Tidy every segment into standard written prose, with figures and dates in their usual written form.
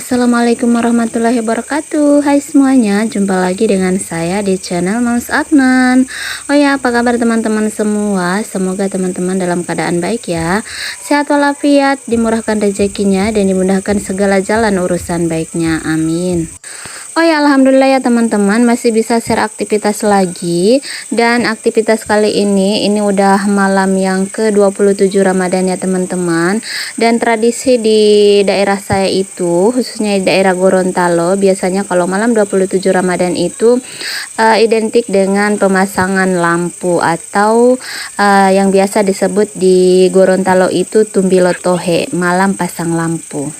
Assalamualaikum warahmatullahi wabarakatuh. Hai semuanya, jumpa lagi dengan saya di channel Moms Afnan. Oh ya, apa kabar teman-teman semua? Semoga teman-teman dalam keadaan baik ya, sehat walafiat, dimurahkan rezekinya dan dimudahkan segala jalan urusan baiknya, amin. Oh ya, alhamdulillah ya teman-teman, masih bisa share aktivitas lagi. Dan aktivitas kali ini udah malam yang ke-27 Ramadan ya teman-teman. Dan tradisi di daerah saya itu, khususnya di daerah Gorontalo, biasanya kalau malam 27 Ramadan itu identik dengan pemasangan lampu atau yang biasa disebut di Gorontalo itu Tumbilotohe, malam pasang lampu.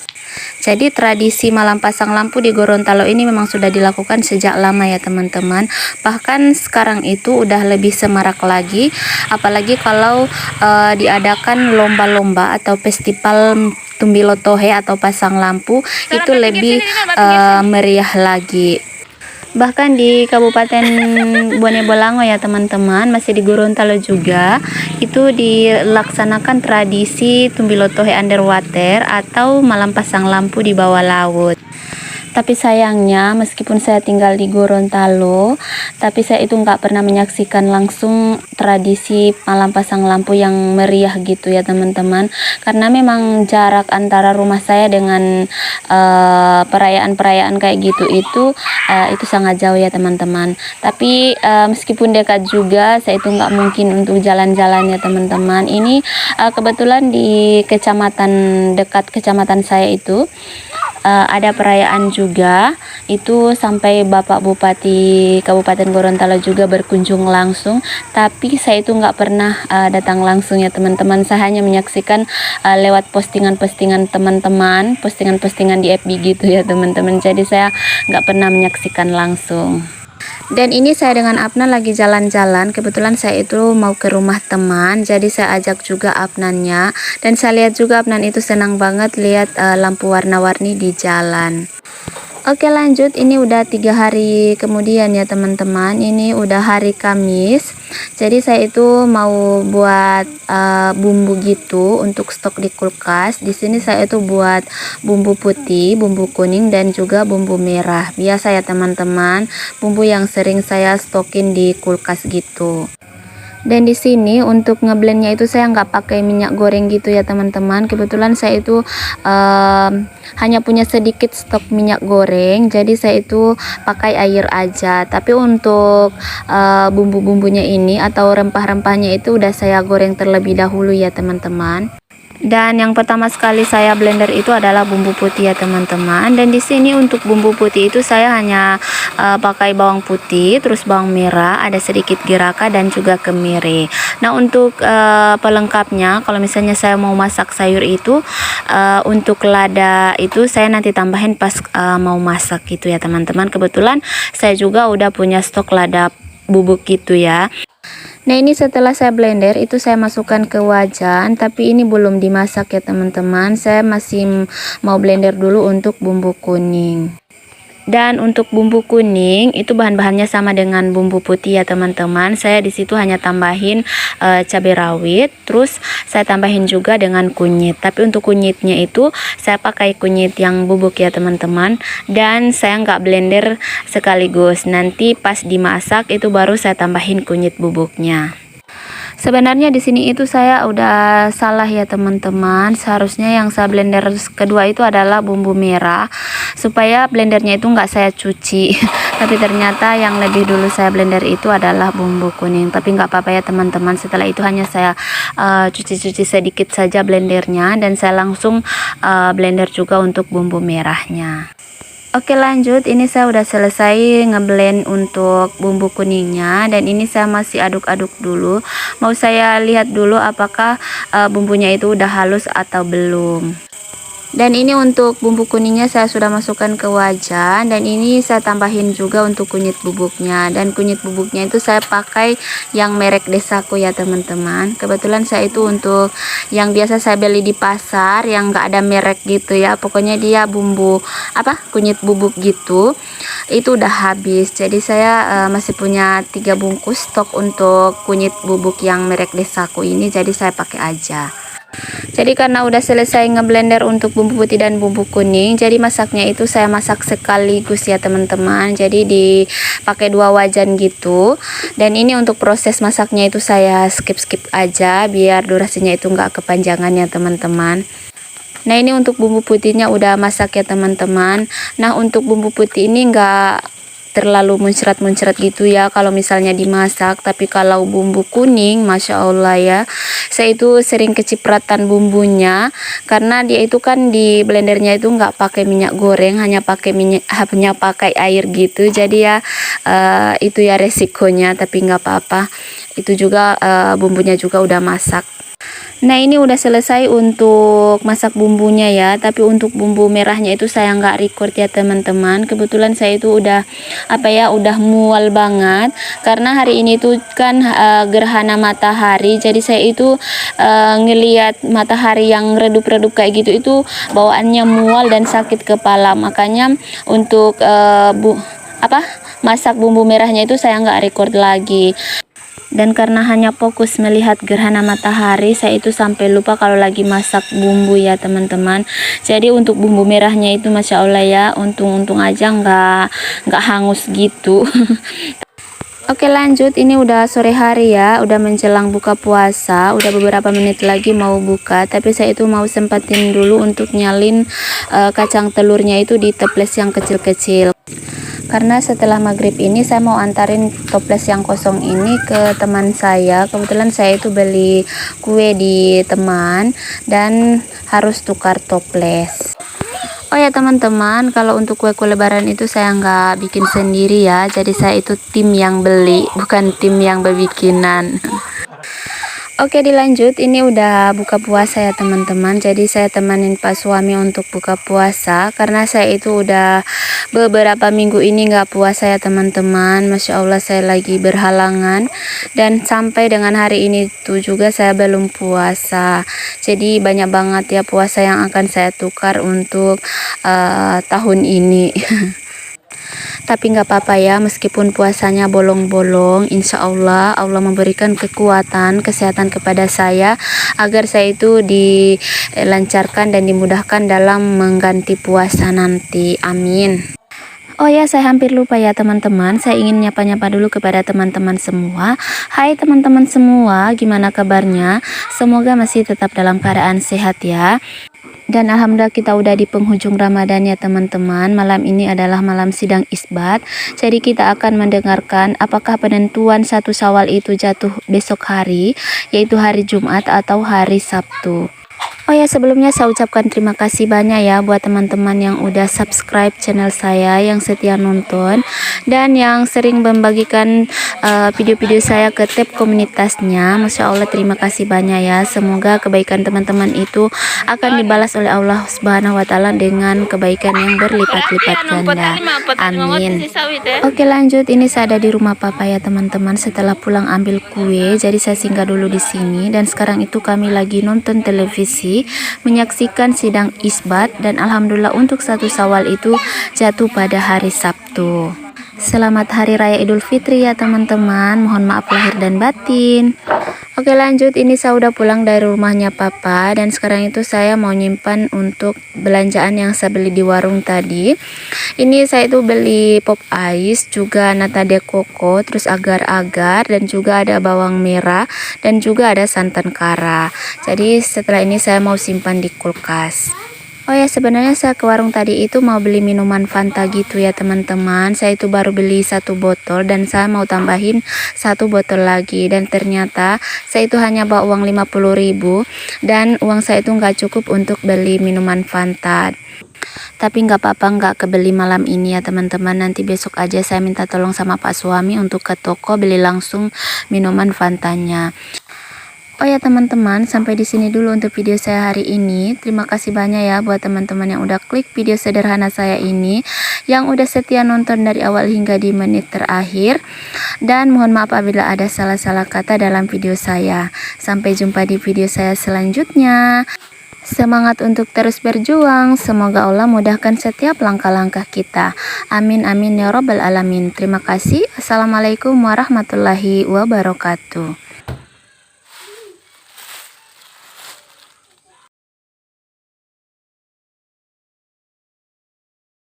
Jadi tradisi malam pasang lampu di Gorontalo ini memang sudah dilakukan sejak lama ya teman-teman. Bahkan sekarang itu udah lebih semarak lagi, apalagi kalau diadakan lomba-lomba atau festival Tumbilotohe atau pasang lampu, itu lebih meriah lagi. Bahkan di Kabupaten Bone Bolango ya teman-teman, masih di Gorontalo juga, itu dilaksanakan tradisi Tumbilotohe Underwater atau malam pasang lampu di bawah laut. Tapi sayangnya meskipun saya tinggal di Gorontalo, tapi saya itu nggak pernah menyaksikan langsung tradisi malam pasang lampu yang meriah gitu ya teman-teman, karena memang jarak antara rumah saya dengan perayaan-perayaan kayak gitu itu sangat jauh ya teman-teman. Tapi meskipun dekat juga, saya itu nggak mungkin untuk jalan-jalan ya teman-teman. Ini kebetulan di dekat kecamatan saya itu ada perayaan juga, itu sampai Bapak Bupati Kabupaten Gorontalo juga berkunjung langsung, tapi saya itu nggak pernah datang langsung ya teman-teman. Saya hanya menyaksikan lewat postingan-postingan teman-teman, postingan-postingan di FB gitu ya teman-teman. Jadi saya nggak pernah menyaksikan langsung. Dan ini saya dengan Afnan lagi jalan-jalan, kebetulan saya itu mau ke rumah teman, jadi saya ajak juga Afnannya. Dan saya lihat juga Afnan itu senang banget lihat lampu warna-warni di jalan. Oke lanjut, ini udah 3 hari kemudian ya teman-teman, ini udah hari Kamis. Jadi saya itu mau buat bumbu gitu untuk stok di kulkas. Di sini saya itu buat bumbu putih, bumbu kuning dan juga bumbu merah. Biasa ya teman-teman, bumbu yang sering saya stokin di kulkas gitu. Dan di sini untuk ngeblendnya itu saya nggak pakai minyak goreng gitu ya teman-teman. Kebetulan saya itu hanya punya sedikit stok minyak goreng, jadi saya itu pakai air aja. Tapi untuk bumbu-bumbunya ini atau rempah-rempahnya itu udah saya goreng terlebih dahulu ya teman-teman. Dan yang pertama sekali saya blender itu adalah bumbu putih ya teman-teman. Dan di sini untuk bumbu putih itu saya hanya pakai bawang putih, terus bawang merah, ada sedikit giraka dan juga kemiri. Nah untuk pelengkapnya, kalau misalnya saya mau masak sayur itu, untuk lada itu saya nanti tambahin pas mau masak gitu ya teman-teman. Kebetulan saya juga udah punya stok lada bubuk gitu ya. Nah ini setelah saya blender itu saya masukkan ke wajan, tapi ini belum dimasak ya teman-teman. Saya masih mau blender dulu untuk bumbu kuning. Dan untuk bumbu kuning itu bahan-bahannya sama dengan bumbu putih ya teman-teman. Saya di situ hanya tambahin cabai rawit, terus saya tambahin juga dengan kunyit. Tapi untuk kunyitnya itu saya pakai kunyit yang bubuk ya teman-teman. Dan saya nggak blender sekaligus. Nanti pas dimasak itu baru saya tambahin kunyit bubuknya. Sebenarnya di sini itu saya udah salah ya teman-teman. Seharusnya yang saya blender kedua itu adalah bumbu merah, supaya blendernya itu nggak saya cuci. Tapi ternyata yang lebih dulu saya blender itu adalah bumbu kuning. Tapi nggak apa-apa ya teman-teman. Setelah itu hanya saya cuci-cuci sedikit saja blendernya, dan saya langsung blender juga untuk bumbu merahnya. Oke lanjut, ini saya udah selesai ngeblend untuk bumbu kuningnya, dan ini saya masih aduk-aduk dulu. Mau saya lihat dulu apakah bumbunya itu udah halus atau belum. Dan ini untuk bumbu kuningnya saya sudah masukkan ke wajan, dan ini saya tambahin juga untuk kunyit bubuknya. Dan kunyit bubuknya itu saya pakai yang merek Desaku ya teman-teman. Kebetulan saya itu untuk yang biasa saya beli di pasar yang nggak ada merek gitu ya, pokoknya dia bumbu kunyit bubuk gitu, itu udah habis. Jadi saya masih punya 3 bungkus stok untuk kunyit bubuk yang merek Desaku ini, jadi saya pakai aja. Jadi karena udah selesai ngeblender untuk bumbu putih dan bumbu kuning, jadi masaknya itu saya masak sekaligus ya teman-teman. Jadi dipakai 2 wajan gitu. Dan ini untuk proses masaknya itu saya skip aja biar durasinya itu nggak kepanjangan ya teman-teman. Nah ini untuk bumbu putihnya udah masak ya teman-teman. Nah untuk bumbu putih ini nggak terlalu muncrat-muncrat gitu ya kalau misalnya dimasak. Tapi kalau bumbu kuning, Masya Allah ya, saya itu sering kecipratan bumbunya karena dia itu kan di blendernya itu nggak pakai minyak goreng, hanya pakai air gitu. Jadi ya itu ya resikonya, tapi nggak apa-apa, itu juga bumbunya juga udah masak. Nah ini udah selesai untuk masak bumbunya ya, tapi untuk bumbu merahnya itu saya nggak record ya teman-teman. Kebetulan saya itu udah udah mual banget karena hari ini tuh kan gerhana matahari. Jadi saya itu ngelihat matahari yang redup-redup kayak gitu itu bawaannya mual dan sakit kepala. Makanya untuk masak bumbu merahnya itu saya nggak record lagi. Dan karena hanya fokus melihat gerhana matahari, saya itu sampai lupa kalau lagi masak bumbu ya teman-teman. Jadi untuk bumbu merahnya itu Masya Allah ya, untung aja nggak hangus gitu. Oke lanjut, ini udah sore hari ya, udah menjelang buka puasa, udah beberapa menit lagi mau buka. Tapi saya itu mau sempatin dulu untuk nyalin kacang telurnya itu di toples yang kecil-kecil. Karena setelah maghrib ini saya mau antarin toples yang kosong ini ke teman saya. Kebetulan saya itu beli kue di teman dan harus tukar toples. Oh ya teman-teman, kalau untuk kue-kue lebaran itu saya nggak bikin sendiri ya. Jadi saya itu tim yang beli, bukan tim yang berbikinan. Oke dilanjut, ini udah buka puasa ya teman-teman. Jadi saya temanin Pak suami untuk buka puasa karena saya itu udah beberapa minggu ini nggak puasa ya teman-teman. Masya Allah saya lagi berhalangan dan sampai dengan hari ini tuh juga saya belum puasa. Jadi banyak banget ya puasa yang akan saya tukar untuk tahun ini. Tapi nggak apa-apa ya, meskipun puasanya bolong-bolong, insya Allah Allah memberikan kekuatan kesehatan kepada saya agar saya itu dilancarkan dan dimudahkan dalam mengganti puasa nanti, amin. Oh ya, saya hampir lupa ya teman-teman. Saya ingin nyapa-nyapa dulu kepada teman-teman semua. Hai teman-teman semua, gimana kabarnya? Semoga masih tetap dalam keadaan sehat ya. Dan alhamdulillah kita udah di penghujung Ramadan ya teman-teman. Malam ini adalah malam sidang isbat. Jadi kita akan mendengarkan apakah penentuan 1 Syawal itu jatuh besok hari, yaitu hari Jumat atau hari Sabtu. Oh ya, sebelumnya saya ucapkan terima kasih banyak ya buat teman-teman yang udah subscribe channel saya, yang setia nonton dan yang sering membagikan video-video saya ke tab komunitasnya. Masya Allah terima kasih banyak ya. Semoga kebaikan teman-teman itu akan dibalas oleh Allah Subhanahu wa taala dengan kebaikan yang berlipat-lipat ganda. Amin. Oke lanjut, ini saya ada di rumah papa ya teman-teman. Setelah pulang ambil kue, jadi saya singgah dulu di sini dan sekarang itu kami lagi nonton televisi menyaksikan sidang isbat dan alhamdulillah untuk 1 Syawal itu jatuh pada hari Sabtu. Selamat Hari Raya Idul Fitri ya teman-teman. Mohon maaf lahir dan batin. Oke lanjut, ini saya udah pulang dari rumahnya papa dan sekarang itu saya mau nyimpan untuk belanjaan yang saya beli di warung tadi. Ini saya itu beli pop ice, juga nata de coco, terus agar-agar dan juga ada bawang merah dan juga ada santan kara. Jadi setelah ini saya mau simpan di kulkas. Oh ya, sebenarnya saya ke warung tadi itu mau beli minuman Fanta gitu ya teman-teman. Saya itu baru beli 1 botol dan saya mau tambahin 1 botol lagi. Dan ternyata saya itu hanya bawa uang 50.000 dan uang saya itu nggak cukup untuk beli minuman Fanta. Tapi nggak apa-apa, nggak kebeli malam ini ya teman-teman. Nanti besok aja saya minta tolong sama Pak suami untuk ke toko beli langsung minuman Fantanya. Oh ya teman-teman, sampai di sini dulu untuk video saya hari ini. Terima kasih banyak ya buat teman-teman yang udah klik video sederhana saya ini, yang udah setia nonton dari awal hingga di menit terakhir. Dan mohon maaf apabila ada salah-salah kata dalam video saya. Sampai jumpa di video saya selanjutnya. Semangat untuk terus berjuang. Semoga Allah mudahkan setiap langkah-langkah kita. Amin amin ya robbal alamin. Terima kasih. Assalamualaikum warahmatullahi wabarakatuh.